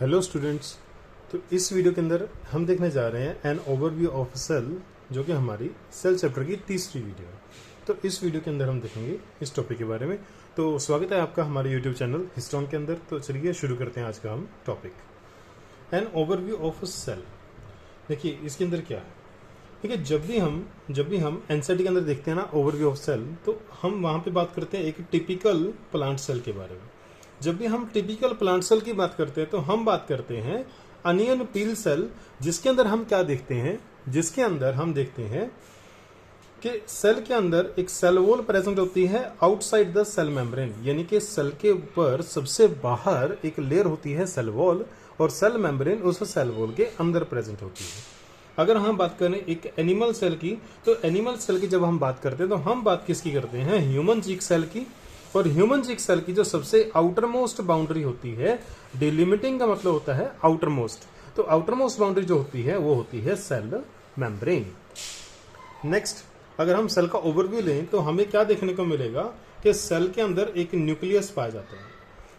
Hello students. तो इस video के अंदर हम देखने जा रहे हैं एन ओवरव्यू ऑफ सेल, जो कि हमारी सेल चैप्टर की तीसरी वीडियो है। तो इस वीडियो के अंदर हम देखेंगे इस टॉपिक के बारे में। तो स्वागत है आपका हमारे यूट्यूब चैनल हिस्टोन के अंदर। तो चलिए शुरू करते हैं आज का हम topic, an overview of cell. देखिए इसके अंदर क्या है। ठीक है, जब भी हम एनसीईआरटी के अंदर देखते हैं ना ओवरव्यू ऑफ सेल, तो हम वहां पे बात करते हैं एक टिपिकल प्लांट सेल के बारे में। जब भी हम टिपिकल प्लांट सेल की बात करते हैं तो हम बात करते हैं अनियन पील सेल, जिसके अंदर हम क्या देखते हैं, जिसके अंदर हम देखते हैं कि सेल के अंदर एक सेल वॉल प्रेजेंट होती है आउटसाइड द सेल मेम्ब्रेन, यानी कि सेल के ऊपर सबसे बाहर एक लेयर होती है सेल वॉल, और सेल मेम्ब्रेन उस सेल वॉल के अंदर प्रेजेंट होती है। अगर हम बात करें एक एनिमल सेल की, तो एनिमल सेल की जब हम बात करते हैं तो हम बात किसकी करते हैं, ह्यूमन चीक सेल की। और ह्यूमन चीक सेल की जो सबसे आउटर मोस्ट बाउंड्री होती है, डिलिमिटिंग का मतलब होता है आउटर मोस्ट, तो आउटर मोस्ट बाउंड्री जो होती है वो होती है सेल मेम्ब्रेन। नेक्स्ट, अगर हम सेल का ओवरव्यू लें तो हमें क्या देखने को मिलेगा कि सेल के अंदर एक न्यूक्लियस पाया जाता है।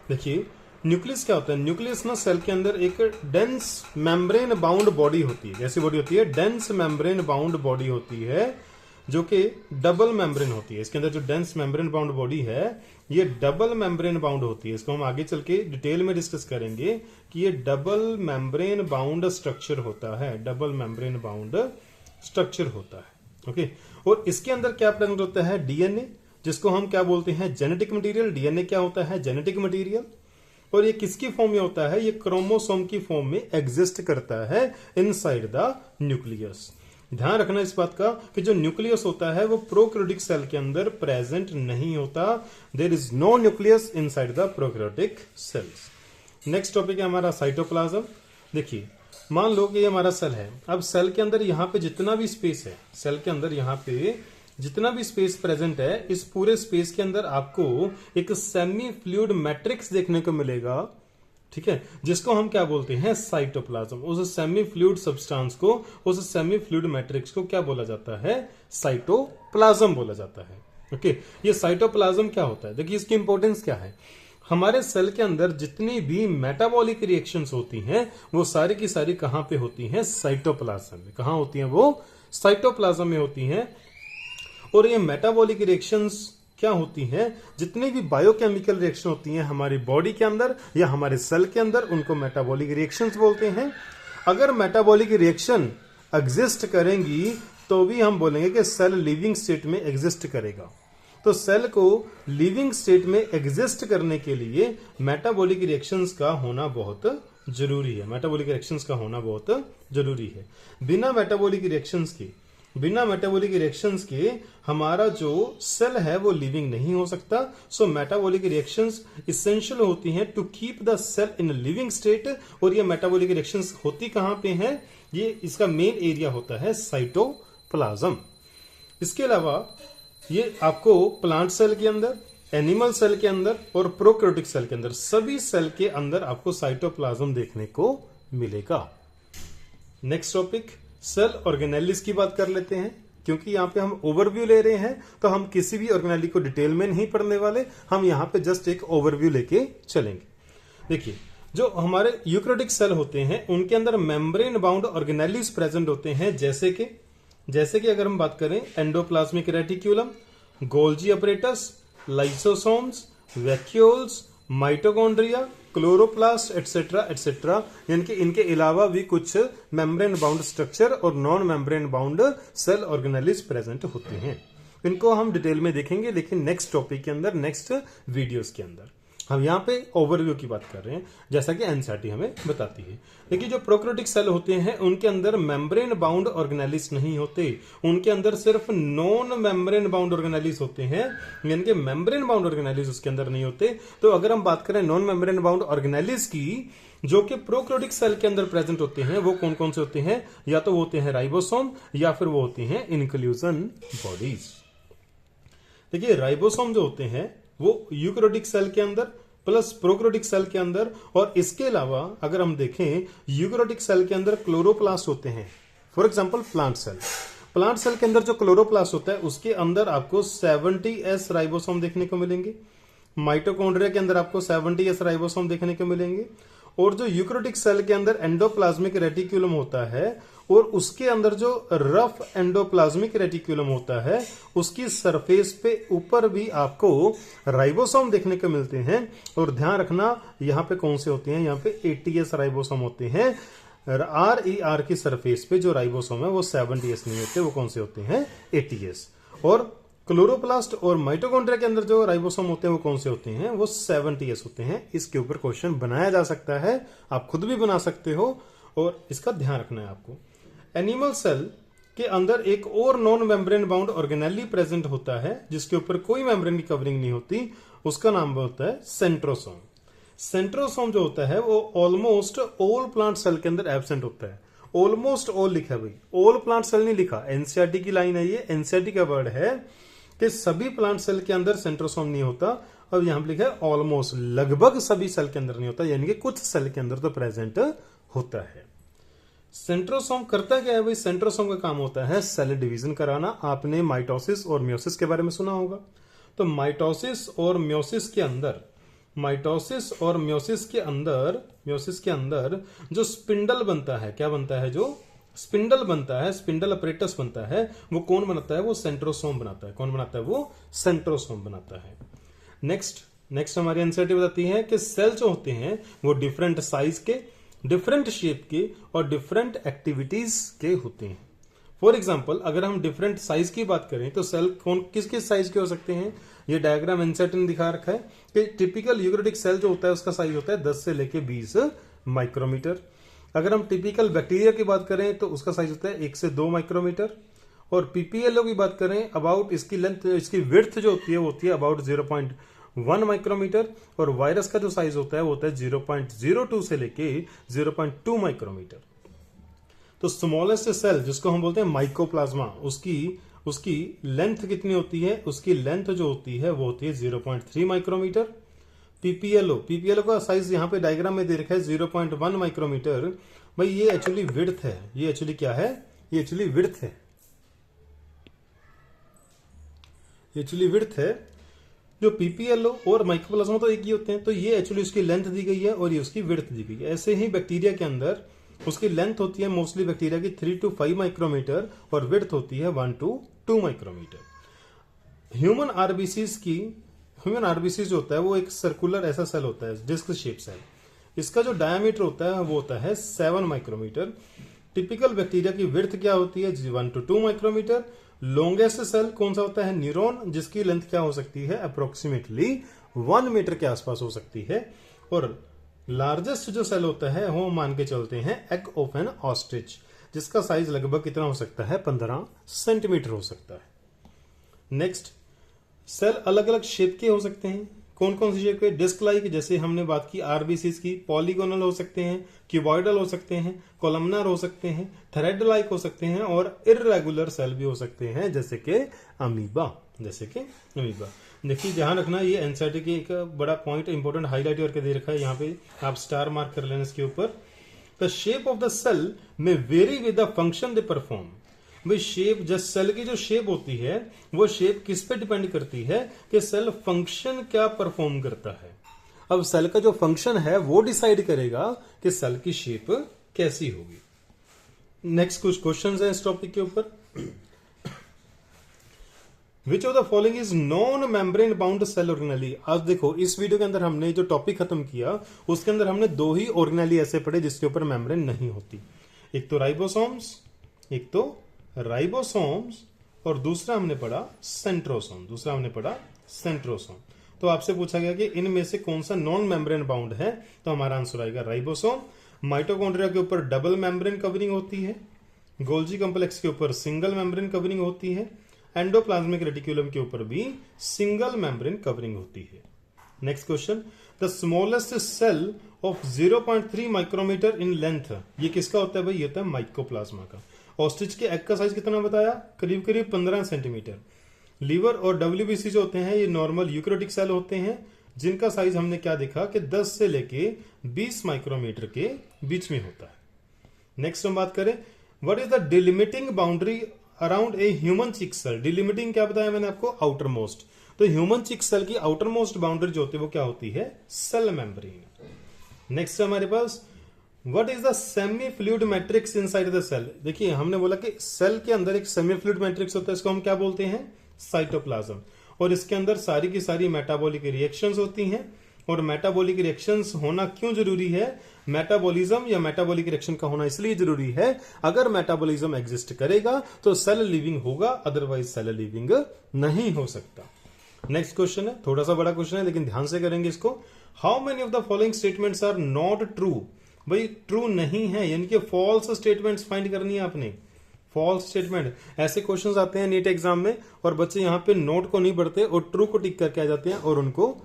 देखिए न्यूक्लियस क्या होता है, न्यूक्लियस ना सेल के अंदर एक डेंस मेम्ब्रेन बाउंड बॉडी होती है। कैसी बॉडी होती है, डेंस मेम्ब्रेन बाउंड बॉडी होती है, जो कि डबल मेम्ब्रेन होती है। इसके अंदर जो डेंस मेम्ब्रेन बाउंड बॉडी है ये डबल मेम्ब्रेन बाउंड होती है। इसको हम आगे चल के डिटेल में डिस्कस करेंगे कि ये डबल मेम्ब्रेन बाउंड स्ट्रक्चर होता है, डबल मेम्ब्रेन बाउंड स्ट्रक्चर होता है। ओके, और इसके अंदर क्या प्रेजेंट होता है, डीएनए, जिसको हम क्या बोलते हैं, जेनेटिक मटेरियल। डीएनए क्या होता है, जेनेटिक मटेरियल। और ये किसकी फॉर्म में होता है, ये क्रोमोसोम की फॉर्म में एग्जिस्ट करता है इनसाइड द न्यूक्लियस। ध्यान रखना इस बात का कि जो न्यूक्लियस होता है वो प्रोकैरियोटिक सेल के अंदर प्रेजेंट नहीं होता। There is no nucleus inside the prokaryotic cells. Next topic है हमारा साइटोप्लाज्म। देखिए मान लो कि ये हमारा सेल है। अब सेल के अंदर यहाँ पे जितना भी स्पेस है, सेल के अंदर यहाँ पे जितना भी स्पेस प्रेजेंट है, इस पूरे स्पेस के अंदर आपको एक सेमी फ्लूइड मैट्रिक्स देखने को मिलेगा। ठीक है, जिसको हम क्या बोलते हैं, साइटोप्लाज्म। उस सेमी फ्लूइड सब्सटेंस को, उस सेमी फ्लूइड मैट्रिक्स को क्या बोला जाता है, साइटोप्लाज्म बोला जाता है। ओके, ये साइटोप्लाज्म क्या होता है, देखिए इसकी इंपॉर्टेंस क्या है। हमारे सेल के अंदर जितनी भी मेटाबॉलिक रिएक्शंस होती हैं वो सारी की सारी कहां पे होती हैं, साइटोप्लाज्म में। कहां होती हैं वो, साइटोप्लाज्म में होती हैं। और ये मेटाबॉलिक रिएक्शंस क्या होती हैं, जितनी भी बायोकेमिकल रिएक्शन होती हैं हमारी बॉडी के अंदर या हमारे सेल के अंदर, उनको मेटाबॉलिक रिएक्शंस बोलते हैं। अगर मेटाबॉलिक रिएक्शन एग्जिस्ट करेंगी तो भी हम बोलेंगे कि सेल लिविंग स्टेट में एग्जिस्ट करेगा। तो सेल को लिविंग स्टेट में एग्जिस्ट करने के लिए मेटाबॉलिक रिएक्शंस का होना बहुत जरूरी है। मेटाबॉलिक रिएक्शंस का होना बहुत जरूरी है। बिना मेटाबॉलिक रिएक्शंस के हमारा जो सेल है वो लिविंग नहीं हो सकता। सो मेटाबॉलिक रिएक्शंस इसेंशियल होती हैं to keep the cell in living state. और ये मेटाबॉलिक रिएक्शंस होती कहां पे हैं, ये इसका मेन एरिया होता है साइटोप्लाज्म। इसके अलावा ये आपको प्लांट सेल के अंदर, एनिमल सेल के अंदर और प्रोकैरियोटिक सेल के अंदर, सभी सेल के अंदर आपको साइटोप्लाज्म देखने को मिलेगा। नेक्स्ट टॉपिक, सेल ऑर्गेनेलिस की बात कर लेते हैं। क्योंकि यहाँ पे हम ओवरव्यू ले रहे हैं तो हम किसी भी ऑर्गेनेली को डिटेल में नहीं पढ़ने वाले, हम यहाँ पे जस्ट एक ओवरव्यू लेके चलेंगे। देखिए जो हमारे यूकैरियोटिक सेल होते हैं उनके अंदर मेम्ब्रेन बाउंड ऑर्गेनेलिस प्रेजेंट होते हैं, जैसे कि अगर हम बात करें endoplasmic reticulum, Golgi apparatus, lysosomes, vacuoles, mitochondria, chloroplast etcetera etcetera. यानी कि इनके अलावा भी कुछ मेम्ब्रेन बाउंड स्ट्रक्चर और non membrane bound cell organelles present होते हैं। इनको हम डिटेल में देखेंगे लेकिन नेक्स्ट टॉपिक के अंदर, नेक्स्ट वीडियोस के अंदर। हम यहाँ पे ओवरव्यू की बात कर रहे हैं जैसा कि एनसीईआरटी हमें बताती है। देखिए जो प्रोकैरियोटिक सेल होते हैं उनके अंदर मेम्ब्रेन बाउंड ऑर्गेनेलिस नहीं होते, उनके अंदर सिर्फ नॉन मेम्ब्रेन बाउंड ऑर्गेनेलिस होते हैं। यानी कि मेम्ब्रेन बाउंड ऑर्गेनेलिस उसके अंदर नहीं होते। तो अगर हम बात करें नॉन मेम्ब्रेन बाउंड ऑर्गेनेलिस की जो कि प्रोकैरियोटिक सेल के अंदर प्रेजेंट होते हैं, वो कौन कौन से होते हैं, या तो वो होते हैं राइबोसोम या फिर वो होते हैं इंक्लूजन बॉडीज। देखिए राइबोसोम जो होते हैं वो यूकैरियोटिक सेल के अंदर प्लस प्रोकैरियोटिक सेल के अंदर, और इसके अलावा अगर हम देखें यूकैरियोटिक सेल के अंदर क्लोरोप्लास्ट होते हैं। फॉर एग्जांपल प्लांट सेल के अंदर जो क्लोरोप्लास्ट होता है उसके अंदर आपको 70S राइबोसोम देखने को मिलेंगे। माइटोकॉन्ड्रिया के अंदर आपको 70S राइबोसोम देखने को मिलेंगे। और जो यूकैरियोटिक सेल के अंदर एंडोप्लाज्मिक रेटिकुलम होता है और उसके अंदर जो रफ एंडोप्लाज्मिक रेटिकुलम होता है उसकी सरफेस पे ऊपर भी आपको राइबोसोम देखने को मिलते हैं। और ध्यान रखना यहाँ पे कौन से होते हैं, यहाँ पे एटीएस राइबोसोम होते हैं। RER की सरफेस पे जो राइबोसोम है वो 70S नहीं होते, वो कौन से होते हैं, ATS। और क्लोरोप्लास्ट और माइटोकॉन्ड्रिया के अंदर जो राइबोसोम होते हैं वो कौन से होते हैं, वो 70S होते हैं। इसके ऊपर क्वेश्चन बनाया जा सकता है, आप खुद भी बना सकते हो और इसका ध्यान रखना है आपको। एनिमल सेल के अंदर एक और non membrane bound organelle present होता है जिसके ऊपर कोई मेम्ब्रेन की कवरिंग नहीं होती, उसका नाम होता है सेंट्रोसोम। सेंट्रोसोम जो होता है वो ऑलमोस्ट ऑल प्लांट सेल के अंदर एब्सेंट होता है। ऑलमोस्ट ऑल लिखा है भाई, ऑल प्लांट सेल नहीं लिखा, एनसीईआरटी की लाइन है ये, एनसीईआरटी का वर्ड है कि सभी प्लांट सेल के अंदर सेंट्रोसोम नहीं होता। और यहां पर लिखा है ऑलमोस्ट, लगभग सभी सेल के अंदर नहीं होता, यानी कि कुछ सेल के अंदर तो प्रेजेंट होता है। सेंट्रोसोम करता क्या है भाई, सेंट्रोसोम का काम होता है सेल डिवीजन कराना। आपने माइटोसिस और म्योसिस के बारे में सुना होगा। तो माइटोसिस और म्योसिस के अंदर जो स्पिंडल बनता है, क्या बनता है, जो स्पिंडल बनता है, स्पिंडल अपरेटस बनता है, वो कौन बनाता है, वो सेंट्रोसोम बनाता है। कौन बनाता है, वो सेंट्रोसोम बनाता है। नेक्स्ट हमारी एनसीईआरटी बताती है कि सेल जो होते हैं वो डिफरेंट साइज के, डिफरेंट शेप के और डिफरेंट एक्टिविटीज के होते हैं। फॉर एग्जाम्पल अगर हम डिफरेंट साइज की बात करें तो सेल कौन किस किस साइज के हो सकते हैं, ये डायग्राम एनसीईआरटी ने दिखा रखा है कि टिपिकल यूकैरियोटिक सेल जो होता है उसका साइज होता है 10 से लेके 20 माइक्रोमीटर। अगर हम टिपिकल बैक्टीरिया की बात करें तो उसका साइज होता है 1 से 2 माइक्रोमीटर। और पीपीएलओ की बात करें, अबाउट इसकी लेंथ, इसकी विड्थ जो होती है वो होती है अबाउट 0.1 माइक्रोमीटर। और वायरस का जो साइज होता है वो होता है 0.02 से लेके 0.2 माइक्रोमीटर। तो स्मॉलेस्ट सेल जिसको हम बोलते हैं माइकोप्लाज्मा, उसकी लेंथ कितनी होती है, उसकी लेंथ जो होती है वो होती है 0.3 माइक्रोमीटर। पीपीएलओ का साइज यहाँ पे डायग्राम में दे रखा है 0.1 माइक्रोमीटर। भाई ये एक्चुअली विड्थ है, ये एक्चुअली क्या है, ये एक्चुअली विड्थ है, जो पीपीएलओ और माइकोप्लाज्मा तो एक ही होते हैं। तो ये एक्चुअली उसकी लेंथ दी गई है और ये उसकी विड्थ दी गई है। ऐसे ही बैक्टीरिया के अंदर उसकी लेंथ होती है मोस्टली बैक्टीरिया की 3 to 5 माइक्रोमीटर और विड्थ होती है 1 to 2 माइक्रोमीटर। ह्यूमन आरबीसी जो होता है वो एक सर्कुलर ऐसा सेल होता है, डिस्क शेप सेल। इसका जो डायमीटर होता है वो होता है 7 माइक्रोमीटर। टिपिकल बैक्टीरिया की विड्थ क्या होती है, 1 to 2 माइक्रोमीटर। लॉन्गेस्ट सेल कौन सा होता है, न्यूरॉन, जिसकी लेंथ क्या हो सकती है, अप्रोक्सीमेटली 1 मीटर के आसपास हो सकती है। और लार्जेस्ट जो सेल होता है वो मान के चलते हैं एग ऑफ एन ऑस्ट्रिच, जिसका साइज लगभग कितना हो सकता है, 15 सेंटीमीटर हो सकता है। नेक्स्ट, सेल अलग अलग शेप के हो सकते हैं। कौन कौन सी शेप के, डिस्क लाइक, जैसे हमने बात की आरबीसीज की, पॉलीगोनल हो सकते हैं, क्यूबॉइडल हो सकते हैं, कोलमनार हो सकते हैं, थ्रेड लाइक हो सकते हैं और इर्रेगुलर सेल भी हो सकते हैं जैसे कि अमीबा। देखिए ध्यान रखना, ये एनसीईआरटी की एक बड़ा पॉइंट इंपॉर्टेंट हाईलाइट करके दे रखा है, यहाँ पे आप स्टार मार्क कर लेना इसके ऊपर। The shape of the cell में vary with the function they perform. भाई शेप, जब सेल की जो शेप होती है वो शेप किस पे डिपेंड करती है कि सेल फंक्शन क्या परफॉर्म करता है। अब सेल का जो फंक्शन है वो डिसाइड करेगा कि सेल की शेप कैसी होगी। नेक्स्ट कुछ क्वेश्चंस हैं इस टॉपिक के ऊपर। Which of the following is non membrane bound cell organelle. आज देखो इस वीडियो के अंदर हमने जो टॉपिक खत्म किया उसके अंदर हमने 2 ही ऑर्गेनेली ऐसे पढ़े जिसके ऊपर मेम्ब्रेन नहीं होती। एक तो राइबोसोम्स और दूसरा हमने पढ़ा सेंट्रोसोम। तो आपसे पूछा गया कि इनमें से कौन सा नॉन मेम्ब्रेन बाउंड है, तो हमारा आंसर आएगा राइबोसोम। माइटोकॉन्ड्रिया के ऊपर डबल मेम्ब्रेन कवरिंग होती है, गोल्जी कॉम्प्लेक्स के ऊपर सिंगल मेम्ब्रेन कवरिंग होती है, एंडोप्लाज्मिक रेटिकुलम के ऊपर भी सिंगल मेम्ब्रेन कवरिंग होती है। Next question, the smallest cell of 0.3 micrometer in length, ये किसका होता है भाई, ये होता है माइकोप्लाज्मा का। ऑस्ट्रिच के एग का साइज कितना बताया, करीब करीब 15 सेंटीमीटर। लीवर और डब्ल्यूबीसी जो होते हैं ये नॉर्मल यूकैरियोटिक सेल होते हैं जिनका साइज हमने क्या देखा कि 10 से लेके 20 माइक्रोमीटर के बीच में होता है। नेक्स्ट हम बात करें, what is the delimiting boundary around a human cheek cell. Delimiting क्या बताया मैंने आपको, आउटर मोस्ट। तो ह्यूमन चिक सेल की आउटर मोस्ट बाउंड्री जो होती है वो क्या होती है, सेल मेम्ब्रेन। नेक्स्ट है हमारे पास what is the semi fluid matrix inside the cell. देखिए हमने बोला कि सेल के अंदर एक सेमी फ्लूइड मैट्रिक्स होता है, इसको हम क्या बोलते हैं, साइटोप्लाज्म। और इसके अंदर सारी की सारी मेटाबॉलिक रिएक्शंस होती हैं। और मेटाबॉलिक रिएक्शंस होना क्यों जरूरी है, मेटाबॉलिज्म या मेटाबॉलिक रिएक्शन का होना इसलिए जरूरी है, अगर मेटाबॉलिज्म एग्जिस्ट करेगा तो सेल लिविंग होगा, अदरवाइज सेल लिविंग नहीं हो सकता। नेक्स्ट क्वेश्चन है, थोड़ा सा बड़ा क्वेश्चन है लेकिन ध्यान से करेंगे इसको। How many of the following statements are not true. भाई ट्रू नहीं है, यानी कि फॉल्स स्टेटमेंट्स फाइंड करनी है आपने। फॉल्स स्टेटमेंट, ऐसे क्वेश्चंस आते हैं नीट एग्जाम में और बच्चे यहाँ पे नोट को नहीं पढ़ते और ट्रू को टिक करके आ जाते हैं और उनको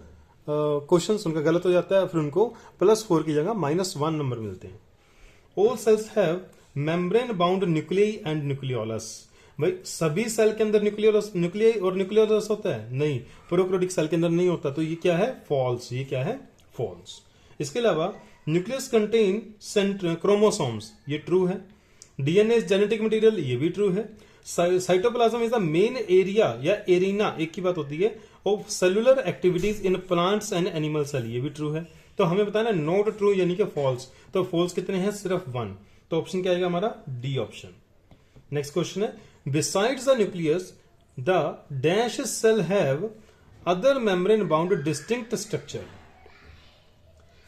क्वेश्चंस उनका गलत हो जाता है, फिर उनको +4 की जगह -1 नंबर मिलते हैं। All cells have membrane bound nuclei and nucleolus. भाई सभी सेल के अंदर न्यूक्लियाई और न्यूक्लियोलस होता है, नहीं, प्रोकैरियोटिक सेल के अंदर नहीं होता, तो ये क्या है, फॉल्स। ये क्या है, फॉल्स। इसके अलावा न्यूक्लियस कंटेन क्रोमोसोम्स, ये ट्रू है। डीएनए इज जेनेटिक मटेरियल, ये भी ट्रू है। Cytoplasm is the main area या एरिना, एक ही बात होती है, of cellular activities in plants and animal cell, ये भी ट्रू है। तो हमें बताना है नॉट ट्रू यानी कि फॉल्स। तो फॉल्स कितने हैं, सिर्फ 1। तो ऑप्शन क्या आएगा हमारा, डी ऑप्शन। नेक्स्ट क्वेश्चन है, besides the nucleus the dash cell have other membrane bound distinct structure.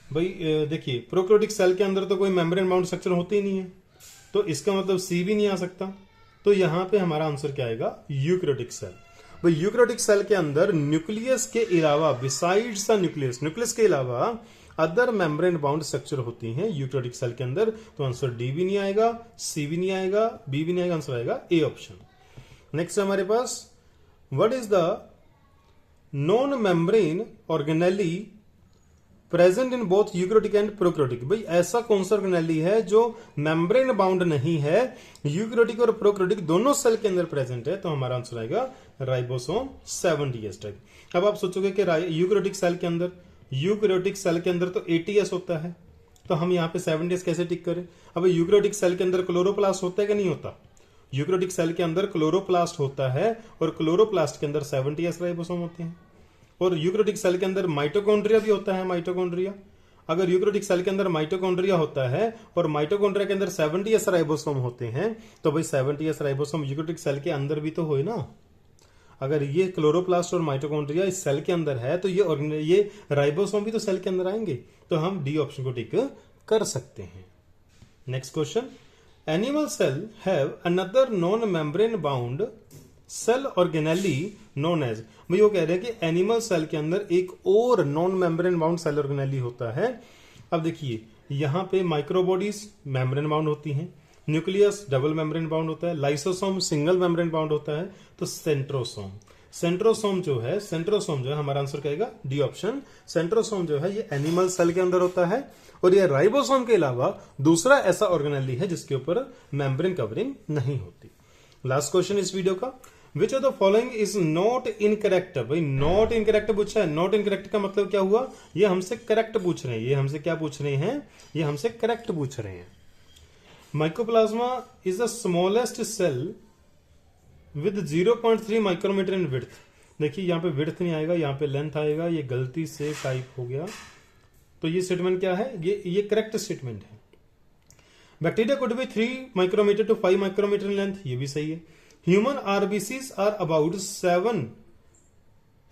भाई देखिए प्रोकैरियोटिक सेल के अंदर तो कोई मेम्ब्रेन बाउंड स्ट्रक्चर होती ही नहीं है, तो इसका मतलब सी भी नहीं आ सकता। तो यहां पे हमारा आंसर क्या आएगा, यूकैरियोटिक सेल। भाई यूकैरियोटिक सेल के अंदर न्यूक्लियस के अलावा, बिसाइड्स द न्यूक्लियस, न्यूक्लियस के अलावा अदर मेम्ब्रेन बाउंड स्ट्रक्चर होती हैं यूकैरियोटिक सेल के अंदर। तो आंसर डी भी नहीं आएगा, सी भी नहीं आएगा, बी भी नहीं आएगा, आंसर आएगा ए ऑप्शन। नेक्स्ट है हमारे पास, what is the non membrane organelle present in both eukaryotic and prokaryotic. भाई ऐसा कौन सा ऑर्गेनेली है जो मेम्ब्रेन बाउंड नहीं है, यूकैरियोटिक और प्रोकैरियोटिक दोनों सेल के अंदर प्रेजेंट है। तो हमारा आंसर आएगा राइबोसोम 7ds टाइप। अब आप सोचोगे कि यूकैरियोटिक सेल के अंदर तो 80s होता है, तो हम यहाँ पे 7ds कैसे टिक करें। अब यूकैरियोटिक सेल के अंदर क्लोरोप्लास्ट होता है कि नहीं होता, यूकैरियोटिक सेल के अंदर क्लोरोप्लास्ट होता है और क्लोरोप्लास्ट के अंदर 7ds राइबोसोम होते हैं। और यूकैरियोटिक सेल के अंदर माइटोकॉन्ड्रिया भी होता है, माइटोकॉन्ड्रिया। अगर यूकैरियोटिक सेल के अंदर माइटोकॉन्ड्रिया होता है और माइटोकॉन्ड्रिया के अंदर 70s राइबोसोम होते हैं, तो भाई 70s राइबोसोम यूकैरियोटिक सेल के अंदर भी तो हो ना। अगर ये क्लोरोप्लास्ट और माइटोकॉन्ड्रिया इस सेल के अंदर है तो ये राइबोसोम भी तो सेल के अंदर आएंगे। तो हम डी ऑप्शन को टिक कर सकते हैं। Next question, animal cell have another non membrane bound cell organelle known as. भाई वो कह रहे हैं कि एनिमल सेल के अंदर एक और non membrane bound cell organelle होता है। अब देखिए यहां पे माइक्रोबॉडीज मेम्ब्रेन बाउंड होती हैं, न्यूक्लियस डबल मेम्ब्रेन बाउंड होता है, लाइसोसोम सिंगल मेम्ब्रेन बाउंड होता है, तो सेंट्रोसोम जो है हमारा आंसर कहेगा डी ऑप्शन। सेंट्रोसोम जो है ये एनिमल सेल के अंदर होता है और ये राइबोसोम के अलावा दूसरा ऐसा ऑर्गेनेली है जिसके ऊपर मेम्ब्रेन कवरिंग नहीं होती। लास्ट क्वेश्चन इस वीडियो का, विच of the following is not incorrect. भाई नॉट इनकरेक्ट पूछा है, नॉट इनकरेक्ट का मतलब क्या हुआ, ये हमसे करेक्ट पूछ रहे हैं, ये हमसे क्या पूछ रहे हैं, ये हमसे करेक्ट पूछ रहे हैं। Mycoplasma is the smallest cell with 0.3 micrometer in width. देखिए यहाँ पे विड्थ नहीं आएगा, यहाँ पे लेंथ आएगा, ये गलती से टाइप हो गया। तो ये स्टेटमेंट क्या है, ये करेक्ट स्टेटमेंट है। Bacteria could be 3 micrometer to 5 micrometer in length, ये भी सही है। Human RBCs are about 7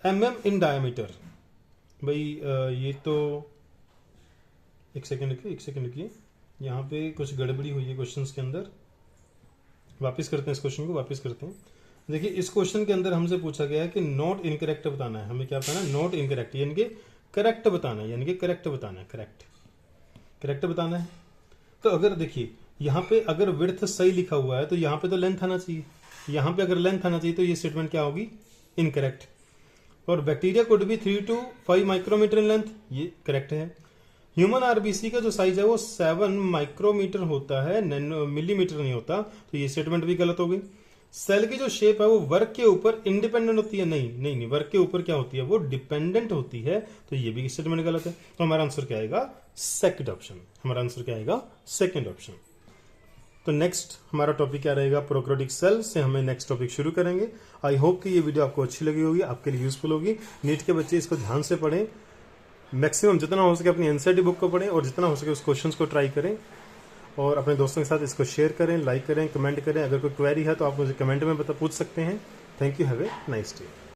mm in diameter. भाई ये तो एक सेकेंड की यहाँ पे कुछ गड़बड़ी हुई है क्वेश्चंस के अंदर। वापस करते हैं इस क्वेश्चन को, वापस करते हैं। देखिए इस क्वेश्चन के अंदर हमसे पूछा गया है कि नॉट इनकरेक्ट बताना है, हमें क्या बताना है, नॉट इनकरेक्ट यानी कि करेक्ट बताना है, यानी कि करेक्ट बताना है। तो अगर देखिए यहाँ पे अगर विड्थ सही लिखा हुआ है तो यहाँ पे तो लेंथ आना चाहिए, यहाँ पे अगर लेंथ आना चाहिए तो ये स्टेटमेंट क्या होगी, इनकरेक्ट। और bacteria could be 3 to 5 micrometer in length, ये करेक्ट है। ह्यूमन आरबीसी का जो साइज है वो 7 माइक्रोमीटर होता है, मिलीमीटर नहीं होता, तो ये स्टेटमेंट भी गलत हो गई। सेल की जो शेप है वो वर्क के ऊपर इंडिपेंडेंट होती है, नहीं, वर्क के ऊपर क्या होती है, वो डिपेंडेंट होती है, तो ये भी स्टेटमेंट गलत है। तो हमारा आंसर क्या आएगा, सेकंड ऑप्शन। हमारा आंसर क्या आएगा, सेकंड ऑप्शन। तो नेक्स्ट हमारा टॉपिक क्या रहेगा, प्रोकैरियोटिक सेल से हमें नेक्स्ट टॉपिक शुरू करेंगे। आई होप कि ये वीडियो आपको अच्छी लगी होगी, आपके लिए यूजफुल होगी। नीट के बच्चे इसको ध्यान से पढ़ें, मैक्सिमम जितना हो सके अपनी एनसीईआरटी बुक को पढ़ें और जितना हो सके उस क्वेश्चंस को ट्राई करें और अपने दोस्तों के साथ इसको शेयर करें, लाइक करें, कमेंट करें। अगर कोई क्वेरी है तो आप मुझे कमेंट में पूछ सकते हैं। Thank you, have a nice day.